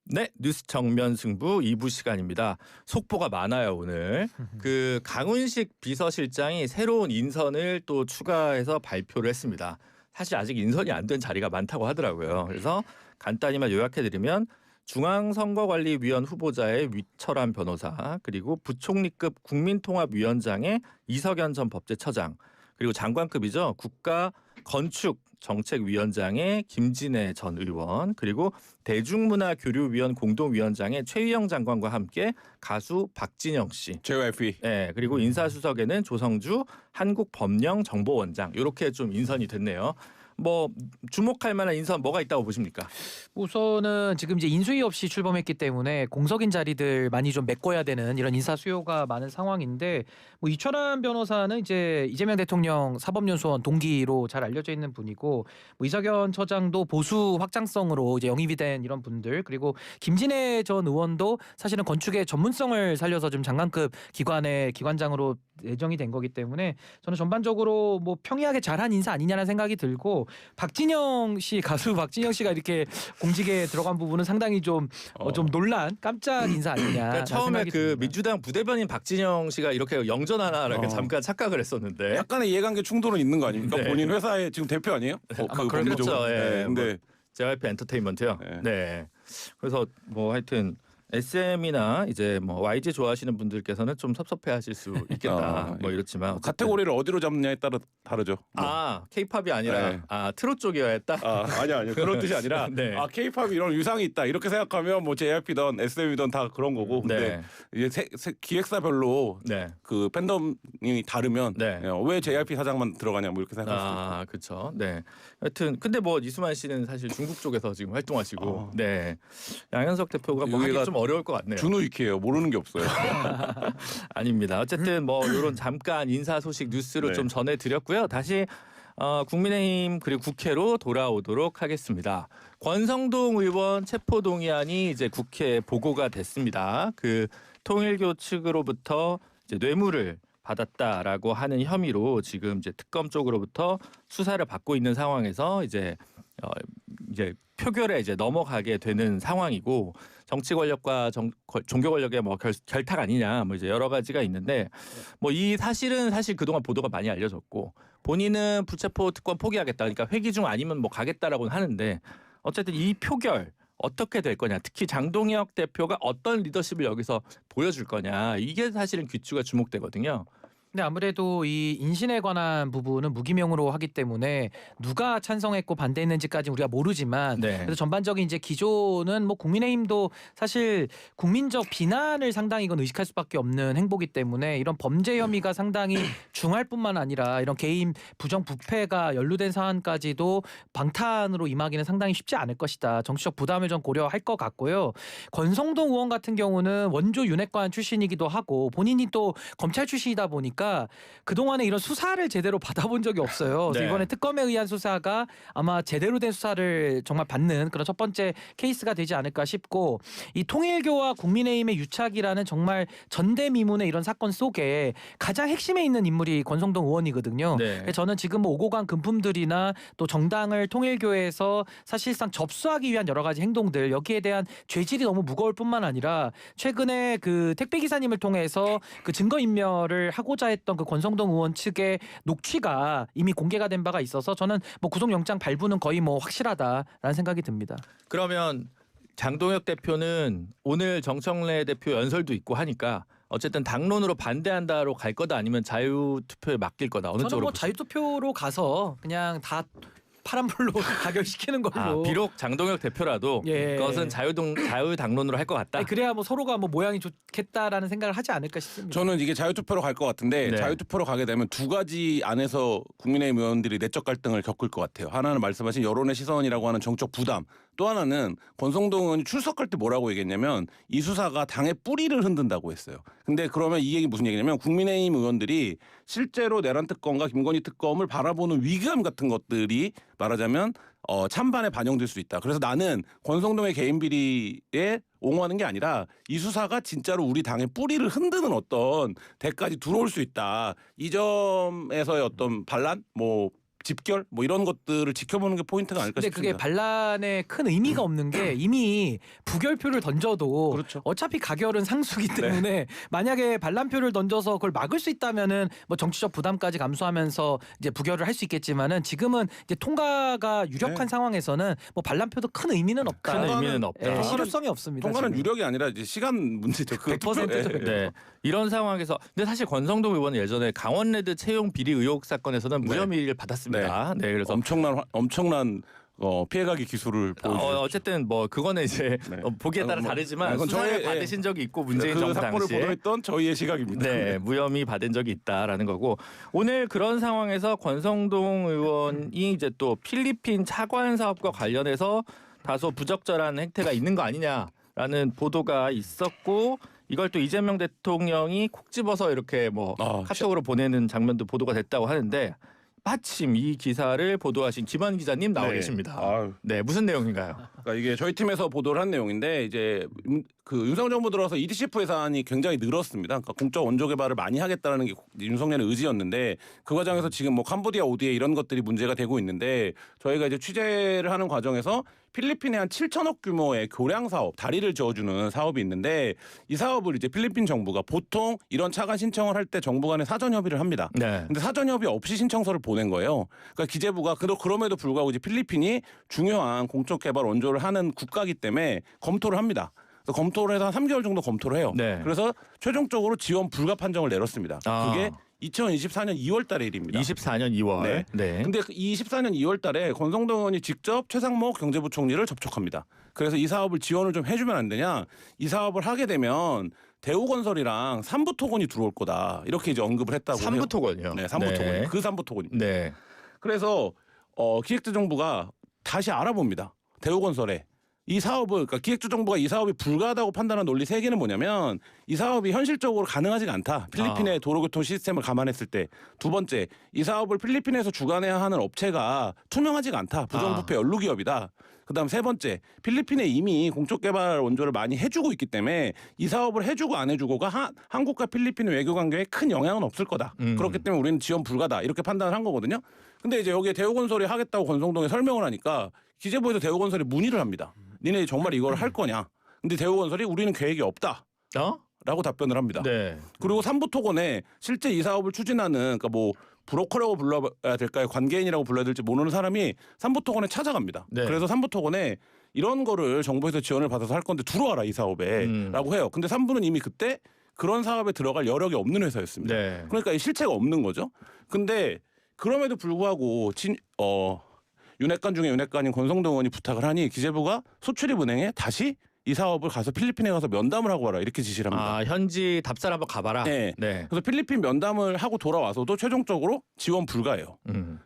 네, 뉴스 정면 승부 2부 시간입니다. 속보가 많아요, 오늘. 그 강훈식 비서실장이 새로운 인선을 또 추가해서 발표를 했습니다. 사실 아직 인선이 안 된 자리가 많다고 하더라고요. 그래서 간단히만 요약해드리면 중앙선거관리위원 후보자의 위철한 변호사, 그리고 부총리급 국민통합위원장의 이석연 전 법제처장, 그리고 장관급이죠. 국가건축정책위원장의 김진애 전 의원, 그리고 대중문화교류위원 공동위원장의 최유영 장관과 함께 가수 박진영 씨. JYP. 네, 그리고 인사수석에는 조성주 한국법령정보원장, 이렇게 좀 인선이 됐네요. 뭐 주목할 만한 인선 뭐가 있다고 보십니까? 우선은 지금 이제 인수위 없이 출범했기 때문에 공석인 자리들 많이 좀 메꿔야 되는 이런 인사 수요가 많은 상황인데, 뭐 이철환 변호사는 이제 이재명 대통령 사법연수원 동기로 잘 알려져 있는 분이고, 뭐 이석연 처장도 보수 확장성으로 이제 영입이 된 이런 분들, 그리고 김진애 전 의원도 사실은 건축의 전문성을 살려서 좀 장관급 기관의 기관장으로 내정이 된 거기 때문에 저는 전반적으로 뭐 평이하게 잘한 인사 아니냐는 생각이 들고, 박진영 씨, 가수 박진영 씨가 이렇게 공직에 들어간 부분은 상당히 좀 논란, 깜짝 인사 아니냐. 그러니까 처음에 그 민주당 부대변인 박진영 씨가 이렇게 영전하나라고 잠깐 착각을 했었는데 약간의 이해관계 충돌은 있는 거 아닙니까? 네. 본인 회사의 지금 대표 아니에요? 아마 그렇죠. 예. 네, 근데 JYP 엔터테인먼트요. 네. 네. 그래서 뭐 하여튼 SM이나 이제 뭐 YG 좋아하시는 분들께서는 좀 섭섭해하실 수 있겠다. 뭐 이렇지만 어쨌든. 카테고리를 어디로 잡느냐에 따라 다르죠. 아, K-팝이 아니라 네. 트롯 쪽이어야 했다. 아니요. 그런 뜻이 아니라 네. K-팝 이런 위상이 있다 이렇게 생각하면 뭐 JYP든 SM이든 다 그런 거고. 근데 이제 기획사별로 네. 그 팬덤이 다르면 네. 왜 JYP 사장만 들어가냐 뭐 이렇게 생각할 수 있고. 그렇죠. 네. 하여튼 근데 뭐 이수만 씨는 사실 중국 쪽에서 지금 활동하시고, 네. 양현석 대표가 뭐 하기 여기가 좀 어려울 것 같네요. 준우이키예요. 모르는 게 없어요. 아닙니다. 어쨌든 뭐 이런 잠깐 인사 소식 뉴스로 네. 좀 전해드렸고요. 다시 국민의힘 그리고 국회로 돌아오도록 하겠습니다. 권성동 의원 체포동의안이 이제 국회에 보고가 됐습니다. 그 통일교 측으로부터 이제 뇌물을 받았다라고 하는 혐의로 지금 이제 특검 쪽으로부터 수사를 받고 있는 상황에서 이제 표결에 이제 넘어가게 되는 상황이고, 정치 권력과 종교 권력의 뭐 결탁 아니냐 뭐 이제 여러 가지가 있는데, 뭐 이 사실은 사실 그동안 보도가 많이 알려졌고, 본인은 불체포 특권 포기하겠다, 그러니까 회기 중 아니면 뭐 가겠다라고는 하는데, 어쨌든 이 표결 어떻게 될 거냐, 특히 장동혁 대표가 어떤 리더십을 여기서 보여줄 거냐, 이게 사실은 귀추가 주목되거든요. 근데 아무래도 이 인신에 관한 부분은 무기명으로 하기 때문에 누가 찬성했고 반대했는지까지 우리가 모르지만, 네. 그래서 전반적인 이제 기조는 뭐 국민의힘도 사실 국민적 비난을 상당히 이건 의식할 수밖에 없는 행보기 때문에 이런 범죄 혐의가 상당히 중할 뿐만 아니라 이런 개인 부정부패가 연루된 사안까지도 방탄으로 임하기는 상당히 쉽지 않을 것이다. 정치적 부담을 좀 고려할 것 같고요. 권성동 의원 같은 경우는 원조 윤핵관 출신이기도 하고 본인이 또 검찰 출신이다 보니까 그동안에 이런 수사를 제대로 받아본 적이 없어요. 그래서 네. 이번에 특검에 의한 수사가 아마 제대로 된 수사를 정말 받는 그런 첫 번째 케이스가 되지 않을까 싶고, 이 통일교와 국민의힘의 유착이라는 정말 전대미문의 이런 사건 속에 가장 핵심에 있는 인물이 권성동 의원이거든요. 네. 그래서 저는 지금 뭐 오고 간 금품들이나 또 정당을 통일교에서 사실상 접수하기 위한 여러 가지 행동들, 여기에 대한 죄질이 너무 무거울 뿐만 아니라 최근에 그 택배기사님을 통해서 그 증거인멸을 하고자 했던 그 권성동 의원 측의 녹취가 이미 공개가 된 바가 있어서 저는 뭐 구속영장 발부는 거의 뭐 확실하다라는 생각이 듭니다. 그러면 장동혁 대표는 오늘 정청래 대표 연설도 있고 하니까 어쨌든 당론으로 반대한다로 갈 거다, 아니면 자유투표에 맡길 거다, 어느 저는 쪽으로 뭐 보세요? 자유투표로 가서 그냥 다 파란불로 가결시키는 걸로. 비록 장동혁 대표라도 예. 그것은 자유당론으로 할 것 같다. 아니, 그래야 뭐 서로가 뭐 모양이 좋겠다라는 생각을 하지 않을까 싶습니다. 저는 이게 자유투표로 갈 것 같은데, 네. 자유투표로 가게 되면 두 가지 안에서 국민의힘 의원들이 내적 갈등을 겪을 것 같아요. 하나는 말씀하신 여론의 시선이라고 하는 정적 부담, 또 하나는 권성동 의원이 출석할 때 뭐라고 얘기했냐면 이 수사가 당의 뿌리를 흔든다고 했어요. 근데 그러면 이 얘기 무슨 얘기냐면 국민의힘 의원들이 실제로 내란 특검과 김건희 특검을 바라보는 위기감 같은 것들이 말하자면 찬반에 반영될 수 있다. 그래서 나는 권성동의 개인 비리에 옹호하는 게 아니라 이 수사가 진짜로 우리 당의 뿌리를 흔드는 어떤 데까지 들어올 수 있다. 이 점에서의 어떤 반란, 뭐 집결 뭐 이런 것들을 지켜보는 게 포인트가 아닐까 근데 싶습니다. 그게 반란에 큰 의미가 없는 게 이미 부결표를 던져도 그렇죠. 어차피 가결은 상수기 때문에 만약에 반란표를 던져서 그걸 막을 수 있다면은 뭐 정치적 부담까지 감수하면서 이제 부결을 할 수 있겠지만은 지금은 이제 통과가 유력한 네. 상황에서는 뭐 반란표도 큰 의미는 없다. 큰 의미는 예, 없다. 실효성이 없습니다. 통과는 지금. 유력이 아니라 이제 시간 문제죠. 그 100% 죠. 네. 이런 상황에서 근데 사실 권성동 의원은 예전에 강원레드 채용 비리 의혹 사건에서는 네. 무혐의를 받았습니다. 네. 그래서 엄청난 피해가기 기술을 보여주셨죠. 어쨌든 뭐 그거는 이제 네. 보기에 따라 뭐, 다르지만 이건 수사를 저의, 받으신 적이 있고 문재인 그 정부 사건을 당시에 보도했던 저희의 시각입니다. 네, 무혐의 받은 적이 있다라는 거고 오늘 그런 상황에서 권성동 의원이 이제 또 필리핀 차관 사업과 관련해서 다소 부적절한 행태가 있는 거 아니냐라는 보도가 있었고 이걸 또 이재명 대통령이 콕 집어서 이렇게 뭐 카톡으로 보내는 장면도 보도가 됐다고 하는데 마침 이 기사를 보도하신 김한 기자님 나와 계십니다. 아유. 네, 무슨 내용인가요? 그러니까 이게 저희 팀에서 보도를 한 내용인데 이제 그 윤석열 정부 들어서 EDCF 예산이 굉장히 늘었습니다. 그러니까 공적 원조 개발을 많이 하겠다라는 게 윤석열의 의지였는데 그 과정에서 지금 뭐 캄보디아 ODA 이런 것들이 문제가 되고 있는데 저희가 이제 취재를 하는 과정에서 필리핀에 한 7천억 규모의 교량 사업, 다리를 저어주는 사업이 있는데 이 사업을 이제 필리핀 정부가 보통 이런 차관 신청을 할 때 정부 간에 사전 협의를 합니다. 네. 근데 사전 협의 없이 신청서를 보낸 거예요. 그러니까 기재부가 그럼에도 불구하고 이제 필리핀이 중요한 공적 개발 원조를 하는 국가이기 때문에 검토를 합니다. 그래서 검토를 해서 한 3개월 정도 검토를 해요. 네. 그래서 최종적으로 지원 불가 판정을 내렸습니다. 아. 그게 2024년 2월 달의 일입니다. 24년 2월. 네. 네. 근데 24년 2월 달에 권성동 의원이 직접 최상목 경제부총리를 접촉합니다. 그래서 이 사업을 지원을 좀 해주면 안 되냐. 이 사업을 하게 되면 대우건설이랑 삼부토건이 들어올 거다. 이렇게 이제 언급을 했다고 해요. 삼부토건이요. 네, 삼부토건. 네. 그 삼부토건입니다. 네. 그래서 기획재정부가 다시 알아봅니다. 대우건설에. 이 사업을 그러니까 기획재정부가 이 사업이 불가하다고 판단한 논리 세 개는 뭐냐면 이 사업이 현실적으로 가능하지가 않다. 필리핀의 도로교통 시스템을 감안했을 때. 두 번째, 이 사업을 필리핀에서 주관해야 하는 업체가 투명하지가 않다. 부정부패 연루기업이다. 그다음 세 번째, 필리핀에 이미 공적개발 원조를 많이 해주고 있기 때문에 이 사업을 해주고 안 해주고가 한국과 필리핀의 외교 관계에 큰 영향은 없을 거다. 그렇기 때문에 우리는 지원 불가다. 이렇게 판단을 한 거거든요. 근데 이제 여기에 대우건설이 하겠다고 권성동이 설명을 하니까 기재부에서 대우건설이 문의를 합니다. 니네 정말 이걸 할 거냐? 근데 대우건설이 우리는 계획이 없다. 라고 답변을 합니다. 네. 그리고 삼부토건에 실제 이 사업을 추진하는 그러니까 뭐 브로커라고 불러야 될까요? 관계인이라고 불러야 될지 모르는 사람이 삼부토건에 찾아갑니다. 네. 그래서 삼부토건에 이런 거를 정부에서 지원을 받아서 할 건데 들어와라 이 사업에 라고 해요. 근데 삼부는 이미 그때 그런 사업에 들어갈 여력이 없는 회사였습니다. 네. 그러니까 이 실체가 없는 거죠. 근데 그럼에도 불구하고 윤핵관 중에 윤핵관인 권성동 의원이 부탁을 하니 기재부가 소출입은행에 다시 이 사업을 가서 필리핀에 가서 면담을 하고 와라 이렇게 지시를 합니다. 아, 현지 답사를 한번 가봐라. 네. 그래서 필리핀 면담을 하고 돌아와서도 최종적으로 지원 불가예요.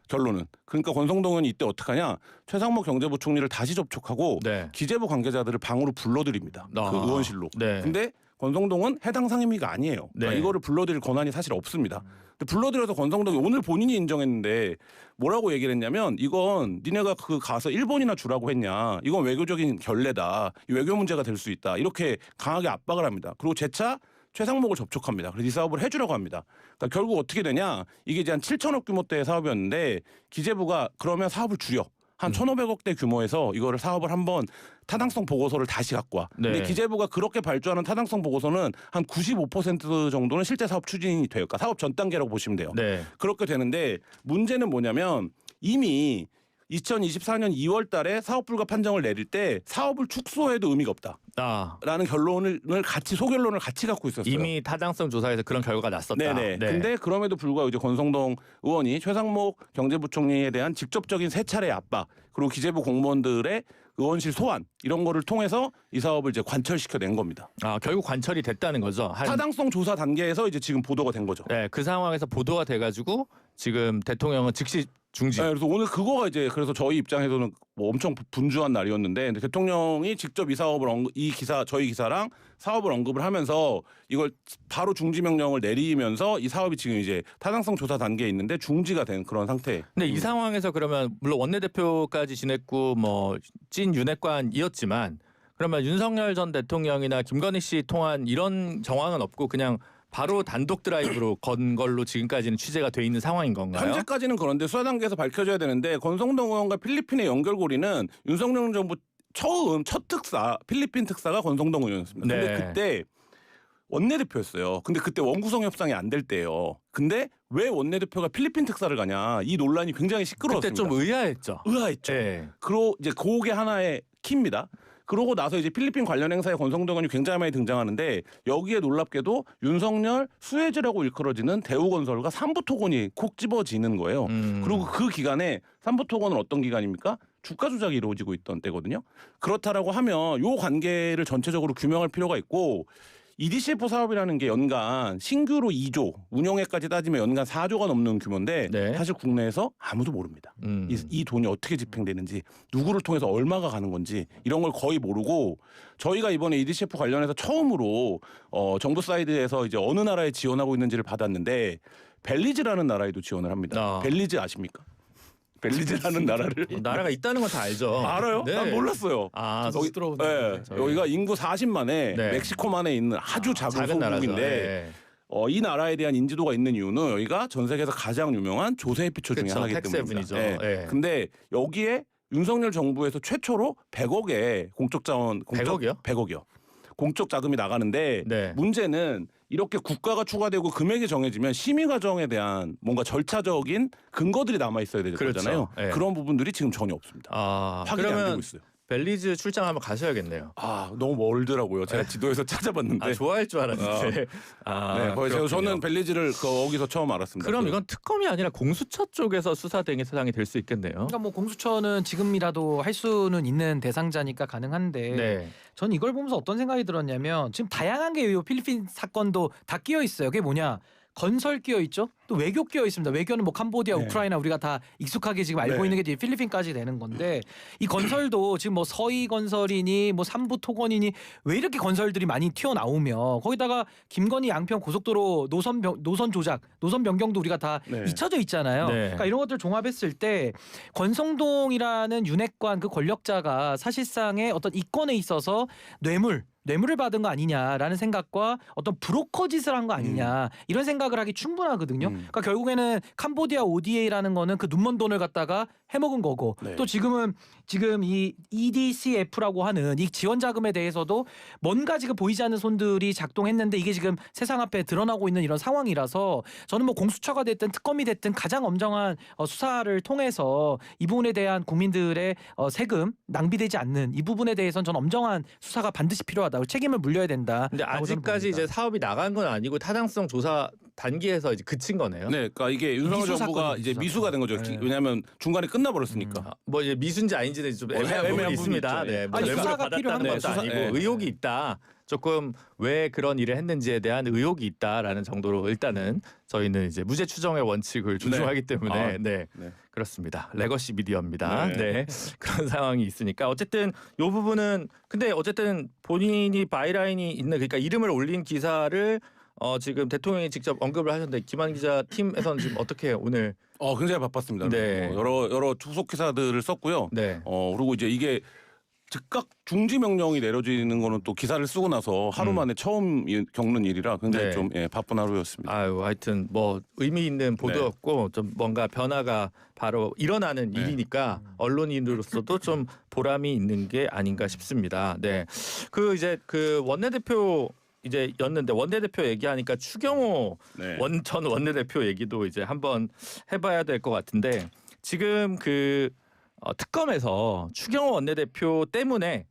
결론은. 그러니까 권성동 의원이 이때 어떡하냐. 최상목 경제부총리를 다시 접촉하고 네. 기재부 관계자들을 방으로 불러들입니다. 그 의원실로. 네. 근데 권성동은 해당 상임위가 아니에요. 그러니까 네. 이거를 불러들일 권한이 사실 없습니다. 근데 불러들여서 권성동이 오늘 본인이 인정했는데 뭐라고 얘기를 했냐면 이건 니네가 가서 일본이나 주라고 했냐. 이건 외교적인 결례다. 이 외교 문제가 될 수 있다. 이렇게 강하게 압박을 합니다. 그리고 재차 최상목을 접촉합니다. 그래서 이 사업을 해주라고 합니다. 그러니까 결국 어떻게 되냐. 이게 이제 한 7천억 규모대의 사업이었는데 기재부가 그러면 사업을 줄여. 한 1,500억대 규모에서 이거를 사업을 한번 타당성 보고서를 다시 갖고 와. 네. 근데 기재부가 그렇게 발주하는 타당성 보고서는 한 95% 정도는 실제 사업 추진이 돼요. 그러니까 사업 전 단계라고 보시면 돼요. 네. 그렇게 되는데 문제는 뭐냐면 이미 2024년 2월 달에 사업 불가 판정을 내릴 때 사업을 축소해도 의미가 없다. 라는 결론을 같이 소결론을 같이 갖고 있었어요. 이미 타당성 조사에서 그런 결과가 났었다. 네네. 네. 근데 그럼에도 불구하고 이제 권성동 의원이 최상목 경제부총리에 대한 직접적인 세 차례 압박 그리고 기재부 공무원들의 의원실 소환 이런 거를 통해서 이 사업을 이제 관철시켜낸 겁니다. 아, 결국 관철이 됐다는 거죠. 타당성 조사 단계에서 이제 지금 보도가 된 거죠. 네, 그 상황에서 보도가 돼가지고 지금 대통령은 즉시 중지. 네, 그래서 오늘 그거가 이제 그래서 저희 입장에서는 뭐 엄청 분주한 날이었는데 근데 대통령이 직접 이 사업을 저희 기사랑 사업을 언급을 하면서 이걸 바로 중지 명령을 내리면서 이 사업이 지금 이제 타당성 조사 단계에 있는데 중지가 된 그런 상태. 근데 이 상황에서 그러면 물론 원내대표까지 지냈고 뭐 찐 윤핵관이었지만 그러면 윤석열 전 대통령이나 김건희 씨 통한 이런 정황은 없고 그냥 바로 단독 드라이브로 건 걸로 지금까지는 취재가 돼 있는 상황인 건가요? 현재까지는 그런데 수사 단계에서 밝혀져야 되는데 권성동 의원과 필리핀의 연결고리는 윤석열 정부 첫 특사 필리핀 특사가 권성동 의원이었습니다. 근데 네. 그때 원내대표였어요. 근데 그때 원구성 협상이 안 될 때예요. 근데 왜 원내대표가 필리핀 특사를 가냐 이 논란이 굉장히 시끄러웠습니다. 그때 좀 의아했죠. 의아했죠. 네. 그리고 이제 그게 하나의 키입니다. 그러고 나서 이제 필리핀 관련 행사에 권성동 의원이 굉장히 많이 등장하는데 여기에 놀랍게도 윤석열 수혜지라고 일컬어지는 대우건설과 삼부토건이 콕 집어지는 거예요. 그리고 그 기간에 삼부토건은 어떤 기간입니까? 주가 조작이 이루어지고 있던 때거든요. 그렇다라고 하면 요 관계를 전체적으로 규명할 필요가 있고 EDCF 사업이라는 게 연간 신규로 2조, 운영액까지 따지면 연간 4조가 넘는 규모인데 네. 사실 국내에서 아무도 모릅니다. 이 돈이 어떻게 집행되는지, 누구를 통해서 얼마가 가는 건지 이런 걸 거의 모르고 저희가 이번에 EDCF 관련해서 처음으로 정부 사이드에서 이제 어느 나라에 지원하고 있는지를 받았는데 벨리즈라는 나라에도 지원을 합니다. 벨리즈 아십니까? 벨리즈라는 나라를 나라가 있다는 건 다 알죠. 알아요? 네. 난 몰랐어요. 아, 여기 들어오는 네, 여기가 인구 40만에 네. 멕시코만에 있는 아주 작은 나라죠. 소국인데 네. 이 나라에 대한 인지도가 있는 이유는 여기가 전 세계에서 가장 유명한 조세 피초 중에 그쵸, 하나이기 텍세븐이죠. 때문입니다. 예. 근데 여기에 윤석열 정부에서 최초로 100억의 공적 자원 100억이요? 100억이요. 공적 자금이 나가는데 네. 문제는 이렇게 국가가 추가되고 금액이 정해지면 심의 과정에 대한 뭔가 절차적인 근거들이 남아 있어야 되잖아요. 그렇죠. 예. 그런 부분들이 지금 전혀 없습니다. 아, 확인이 안 되고 그러면 있어요. 벨리즈 출장 한번 가셔야겠네요. 아 너무 멀더라고요. 제가 지도에서 찾아봤는데. 아, 좋아할 줄 알았는데. 아, 네, 거기서 그렇군요. 저는 벨리즈를 거기서 처음 알았습니다. 그럼 이건 특검이 아니라 공수처 쪽에서 수사 대상이 될 수 있겠네요. 그러니까 뭐 공수처는 지금이라도 할 수는 있는 대상자니까 가능한데 네. 전 이걸 보면서 어떤 생각이 들었냐면 지금 다양한 게 이 필리핀 사건도 다 끼어 있어요. 그게 뭐냐? 건설 끼어 있죠. 또 외교 끼어 있습니다. 외교는 뭐 캄보디아, 네. 우크라이나 우리가 다 익숙하게 지금 알고 네. 있는 게 이제 필리핀까지 되는 건데 이 건설도 지금 뭐 서희 건설이니 뭐 삼부 토건이니 왜 이렇게 건설들이 많이 튀어나오며 거기다가 김건희 양평 고속도로 노선 조작, 노선 변경도 우리가 다 네. 잊혀져 있잖아요. 네. 그러니까 이런 것들 종합했을 때 권성동이라는 윤핵관 그 권력자가 사실상의 어떤 이권에 있어서 뇌물을 받은 거 아니냐라는 생각과 어떤 브로커 짓을 한 거 아니냐 이런 생각을 하기 충분하거든요. 그러니까 결국에는 캄보디아 ODA라는 거는 그 눈먼 돈을 갖다가 해먹은 거고 네. 또 지금 이 EDCF라고 하는 이 지원 자금에 대해서도 뭔가 지금 보이지 않는 손들이 작동했는데 이게 지금 세상 앞에 드러나고 있는 이런 상황이라서 저는 뭐 공수처가 됐든 특검이 됐든 가장 엄정한 수사를 통해서 이 부분에 대한 국민들의 세금 낭비되지 않는 이 부분에 대해서는 저는 엄정한 수사가 반드시 필요하다. 책임을 물려야 된다. 근데 아직까지 이제 사업이 나간 건 아니고 타당성 조사 단계에서 이제 그친 거네요. 네, 그러니까 이게 윤석열 미수 정부가 사건이죠, 이제 미수 미수가 된 거죠. 사건. 네. 왜냐하면 중간에 끝나버렸으니까. 뭐 이제 미수인지 아닌지는 좀 애매한 애매한 부분이 부분이 있습니다. 있죠. 네, 예. 뭐 아니, 뇌물을 수사가 받았다는 필요한 것도 거죠. 아니고 예. 의혹이 있다. 조금 왜 그런 일을 했는지에 대한 의혹이 있다라는 정도로 일단은 저희는 이제 무죄 추정의 원칙을 존중하기 때문에 아, 네. 네. 그렇습니다. 레거시 미디어입니다. 네. 네. 그런 상황이 있으니까 어쨌든 이 부분은 근데 어쨌든 본인이 바이라인이 있는 그러니까 이름을 올린 기사를 지금 대통령이 직접 언급을 하셨는데 김한 기자 팀에서는 지금 어떻게 오늘 굉장히 바빴습니다. 네. 여러 후속 기사들을 썼고요. 네. 그리고 이제 이게 즉각 중지 명령이 내려지는 거는 또 기사를 쓰고 나서 하루 만에 처음 겪는 일이라 굉장히 네. 좀 바쁜 하루였습니다. 아유 하여튼 뭐 의미 있는 보도였고 좀 뭔가 변화가 바로 일어나는 네. 일이니까 언론인으로서도 좀 보람이 있는 게 아닌가 싶습니다. 네. 그 이제 그 원내대표 이제 였는데 원내대표 얘기하니까 추경호 네. 전 원내대표 얘기도 이제 한번 해봐야 될 것 같은데 지금 그 특검에서 추경호 원내대표 때문에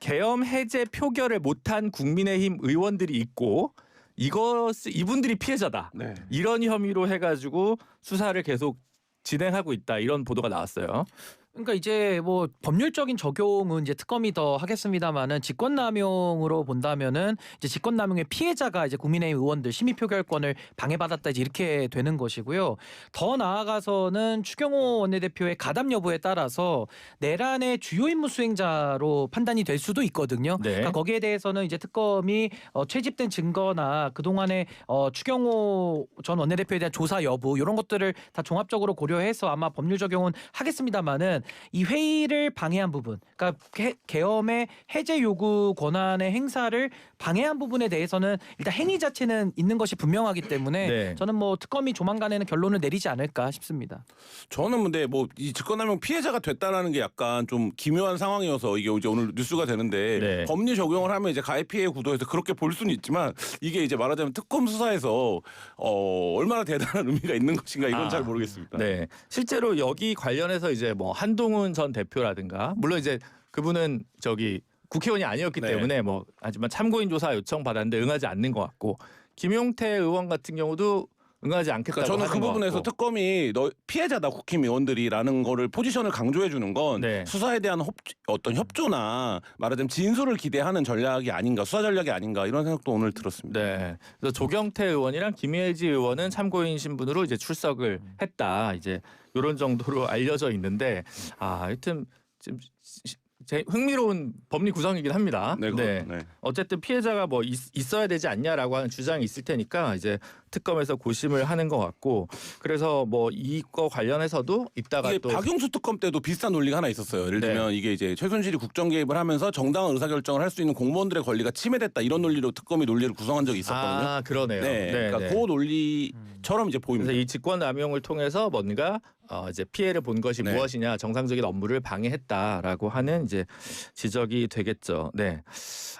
계엄 해제 표결을 못한 국민의힘 의원들이 있고 이분들이 피해자다. 네. 이런 혐의로 해가지고 수사를 계속 진행하고 있다. 이런 보도가 나왔어요. 그러니까 이제 뭐 법률적인 적용은 이제 특검이 더 하겠습니다만은 직권남용으로 본다면은 이제 직권남용의 피해자가 이제 국민의힘 의원들 심의 표결권을 방해받았다 이제 이렇게 되는 것이고요. 더 나아가서는 추경호 원내대표의 가담 여부에 따라서 내란의 주요 임무 수행자로 판단이 될 수도 있거든요. 네. 그러니까 거기에 대해서는 이제 특검이 채집된 증거나 그 동안에 추경호 전 원내대표에 대한 조사 여부 이런 것들을 다 종합적으로 고려해서 아마 법률 적용은 하겠습니다만은 이 회의를 방해한 부분, 그러니까 계엄의 해제 요구 권한의 행사를 방해한 부분에 대해서는 일단 행위 자체는 있는 것이 분명하기 때문에 네. 저는 뭐 특검이 조만간에는 결론을 내리지 않을까 싶습니다. 저는 근데 뭐 이 직권남용 피해자가 됐다라는 게 약간 좀 기묘한 상황이어서 이게 이제 오늘 뉴스가 되는데 네. 법리 적용을 하면 이제 가해 피해 구도에서 그렇게 볼 수는 있지만 이게 이제 말하자면 특검 수사에서 얼마나 대단한 의미가 있는 것인가 이건 잘 모르겠습니다. 네, 실제로 여기 관련해서 이제 뭐 한동훈 전 대표라든가 물론 이제 그분은 저기 국회의원이 아니었기 네. 때문에 뭐 하지만 참고인 조사 요청 받았는데 응하지 않는 것 같고 김용태 의원 같은 경우도 응하지 않겠다고 그러니까 저는 그 하는 것 부분에서 같고. 특검이 너 피해자다 국힘 의원들이라는 거를 포지션을 강조해 주는 건 네. 수사에 대한 어떤 협조나 말하자면 진술을 기대하는 전략이 아닌가 수사 전략이 아닌가 이런 생각도 오늘 들었습니다. 네. 그래서 조경태 의원이랑 김예지 의원은 참고인 신분으로 이제 출석을 했다. 이제 이런 정도로 알려져 있는데 하여튼 좀 흥미로운 법리 구성이긴 합니다. 네. 네. 어쨌든 피해자가 뭐 있어야 되지 않냐라고 하는 주장이 있을 테니까 이제 특검에서 고심을 하는 것 같고 그래서 뭐 이거 관련해서도 이따가 이게 또 박용수 특검 때도 비슷한 논리가 하나 있었어요. 예를 들면 이게 이제 최순실이 국정 개입을 하면서 정당한 의사결정을 할 수 있는 공무원들의 권리가 침해됐다 이런 논리로 특검이 논리를 구성한 적이 있었거든요. 그러네요. 그러니까 그 논리처럼 이제 보입니다. 그래서 이 직권남용을 통해서 뭔가 이제 피해를 본 것이 네. 무엇이냐 정상적인 업무를 방해했다라고 하는 이제 지적이 되겠죠. 네,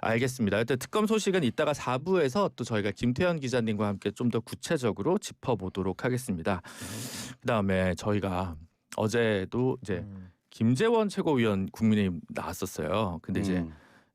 알겠습니다. 하여튼 특검 소식은 이따가 4부에서 또 저희가 김태현 기자님과 함께 좀 더 구체적으로 짚어보도록 하겠습니다. 그다음에 저희가 어제도 이제 김재원 최고위원 국민의힘 나왔었어요. 근데 이제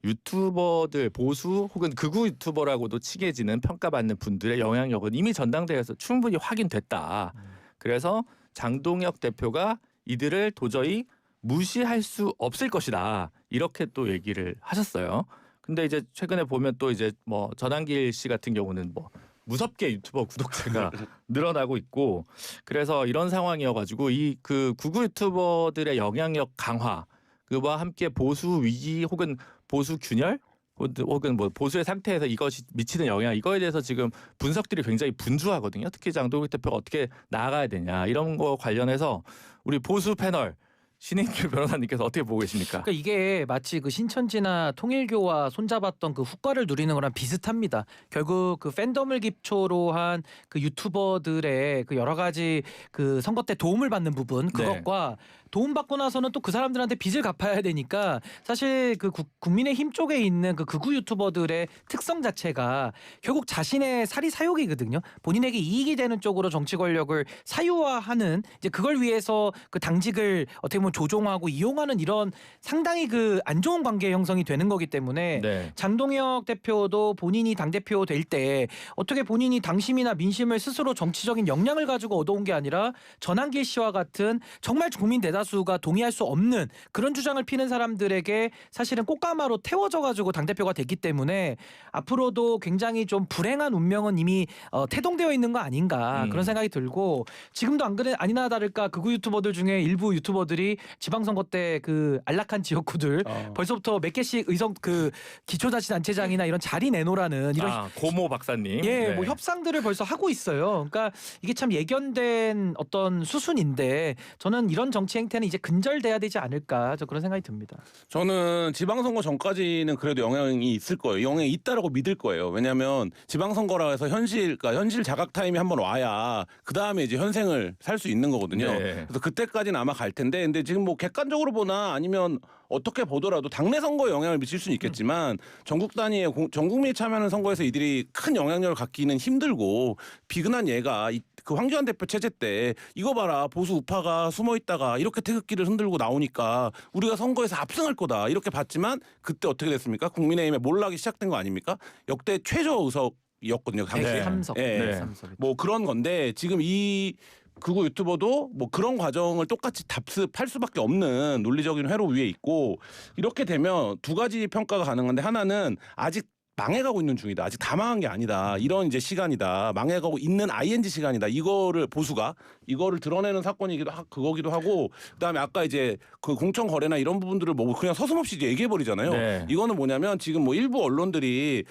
유튜버들 보수 혹은 극우 유튜버라고도 칭해지는 평가받는 분들의 영향력은 이미 전당대회에서 충분히 확인됐다. 그래서 장동혁 대표가 이들을 도저히 무시할 수 없을 것이다. 이렇게 또 얘기를 하셨어요. 근데 이제 최근에 보면 또 이제 뭐 전한길 씨 같은 경우는 뭐 무섭게 유튜버 구독자가 늘어나고 있고 그래서 이런 상황이어가지고 이 그 극우 유튜버들의 영향력 강화 그와 함께 보수 위기 혹은 보수 균열 혹은 뭐 보수의 상태에서 이것이 미치는 영향 이거에 대해서 지금 분석들이 굉장히 분주하거든요. 특히 장동혁 대표가 어떻게 나아가야 되냐 이런 거 관련해서 우리 보수 패널 신인규 변호사님께서 어떻게 보고 계십니까? 그러니까 이게 마치 그 신천지나 통일교와 손잡았던 그 후과를 누리는 거랑 비슷합니다. 결국 그 팬덤을 기초로 한 그 유튜버들의 그 여러 가지 그 선거 때 도움을 받는 부분 그것과 도움 받고 나서는 또 그 사람들한테 빚을 갚아야 되니까 사실 그 국민의힘 쪽에 있는 그 극우 유튜버들의 특성 자체가 결국 자신의 사리 사욕이거든요. 본인에게 이익이 되는 쪽으로 정치 권력을 사유화하는 이제 그걸 위해서 그 당직을 어떻게 보면 조종하고 이용하는 이런 상당히 그 안 좋은 관계 형성이 되는 거기 때문에 네. 장동혁 대표도 본인이 당대표 될 때 어떻게 본인이 당심이나 민심을 스스로 정치적인 역량을 가지고 얻어온 게 아니라 전한길 씨와 같은 정말 국민 대다수가 동의할 수 없는 그런 주장을 피는 사람들에게 사실은 꽃가마로 태워져 가지고 당대표가 됐기 때문에 앞으로도 굉장히 좀 불행한 운명은 이미 태동되어 있는 거 아닌가 그런 생각이 들고 지금도 아니나 다를까 극우 유튜버들 중에 일부 유튜버들이 지방선거 때 그 안락한 지역구들 벌써부터 몇 개씩 의성 그 기초자치단체장이나 이런 자리 내놓으라는 이런 고모 박사님. 뭐 협상들을 벌써 하고 있어요. 그러니까 이게 참 예견된 어떤 수순인데 저는 이런 정치 행태는 이제 근절돼야 되지 않을까 저 그런 생각이 듭니다. 저는 지방선거 전까지는 그래도 영향이 있을 거예요. 영향이 있다라고 믿을 거예요. 왜냐하면 지방선거라 해서 현실 자각 타임이 한번 와야 그 다음에 이제 현생을 살 수 있는 거거든요. 네. 그래서 그때까지는 아마 갈 텐데, 근데 지금 뭐 객관적으로 보나 아니면 어떻게 보더라도 당내 선거에 영향을 미칠 수는 있겠지만 전국 단위의 전 국민이 참여하는 선거에서 이들이 큰 영향력을 갖기는 힘들고 비근한 예가 그 황교안 대표 체제 때 이거 봐라 보수 우파가 숨어 있다가 이렇게 태극기를 흔들고 나오니까 우리가 선거에서 압승할 거다 이렇게 봤지만 그때 어떻게 됐습니까? 국민의힘에 몰락이 시작된 거 아닙니까? 역대 최저 의석이었거든요. 당시. 103석. 네. 뭐 그런 건데 지금 이 극우 유튜버도 뭐 그런 과정을 똑같이 답습할 수밖에 없는 논리적인 회로 위에 있고 이렇게 되면 두 가지 평가가 가능한데 하나는 아직 망해가고 있는 중이다. 아직 다 망한 게 아니다. 이런 이제 시간이다. 망해가고 있는 ING 시간이다. 이거를 보수가 이거를 드러내는 사건이기도 그거기도 하고 그다음에 아까 이제 그 공천 거래나 이런 부분들을 뭐 그냥 서슴없이 얘기해 버리잖아요. 네. 이거는 뭐냐면 지금 뭐 일부 언론들이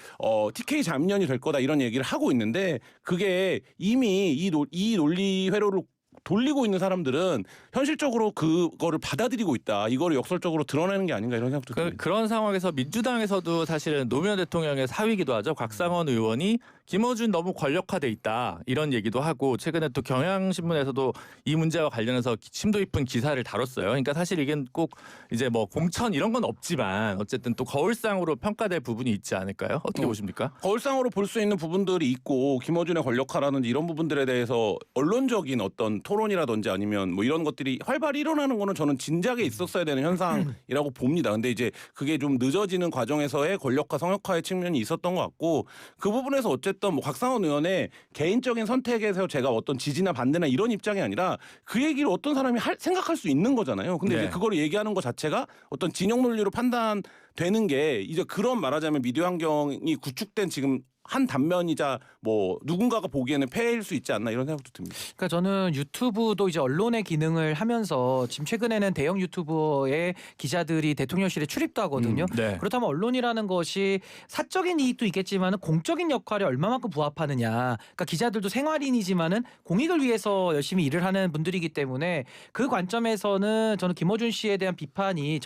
TK 자민련이 될 거다 이런 얘기를 하고 있는데 그게 이미 이 논리 회로를 돌리고 있는 사람들은 현실적으로 그거를 받아들이고 있다. 이거를 역설적으로 드러내는 게 아닌가 이런 생각도 듭니다. 그런 상황에서 민주당에서도 사실은 노무현 대통령의 사위기도 하죠. 곽상원 의원이 김어준 너무 권력화돼 있다 이런 얘기도 하고 최근에 또 경향신문에서도 이 문제와 관련해서 심도 깊은 기사를 다뤘어요. 그러니까 사실 이게 꼭 이제 뭐 공천 이런 건 없지만 어쨌든 또 거울상으로 평가될 부분이 있지 않을까요? 어떻게 보십니까? 거울상으로 볼 수 있는 부분들이 있고 김어준의 권력화라든지 이런 부분들에 대해서 언론적인 어떤 토론이라든지 아니면 뭐 이런 것들이 활발히 일어나는 거는 저는 진작에 있었어야 되는 현상이라고 봅니다. 근데 이제 그게 좀 늦어지는 과정에서의 권력화 성역화의 측면이 있었던 것 같고 그 부분에서 어쨌든 뭐 곽상원 의원의 개인적인 선택에서 제가 어떤 지지나 반대나 이런 입장이 아니라 그 얘기를 어떤 사람이 생각할 수 있는 거잖아요. 근데 네. 이제 그걸 얘기하는 것 자체가 어떤 진영 논리로 판단되는 게 이제 그런 말하자면 미디어 환경이 구축된 지금 한 단면이자 뭐 누군가가 보기에는 폐해일 수 있지 않나 이런 생각도 듭니다. 그러니까 저는 유튜브도 이제 언론의 기능을 하면서 지금 최근에는 대형 유튜버의 기자들이 대통령실에 출입도 하거든요. 네. 그렇다면 언론이라는 것이 사적인 이익도 있겠지만 공적인 역할에 얼마만큼 부합하느냐. 그러니까 기자들도 생활인이지만은 공익을 위해서 열심히 일을 하는 분들이기 때문에 그 관점에서는 저는 김어준 씨에 대한 비판이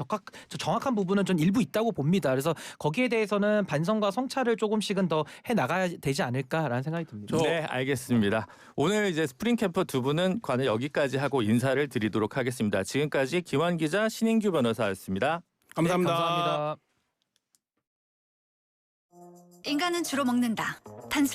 정확한 부분은 좀 일부 있다고 봅니다. 그래서 거기에 대해서는 반성과 성찰을 조금씩은 더 해 나가야 되지 않을까라는 생각이 듭니다. 네, 알겠습니다. 오늘 이제 스프링 캠프 두 분은 관을 여기까지 하고 인사를 드리도록 하겠습니다. 지금까지 김환 기자, 신인규 변호사였습니다. 감사합니다. 네, 감사합니다. 인간은 주로 먹는다. 단순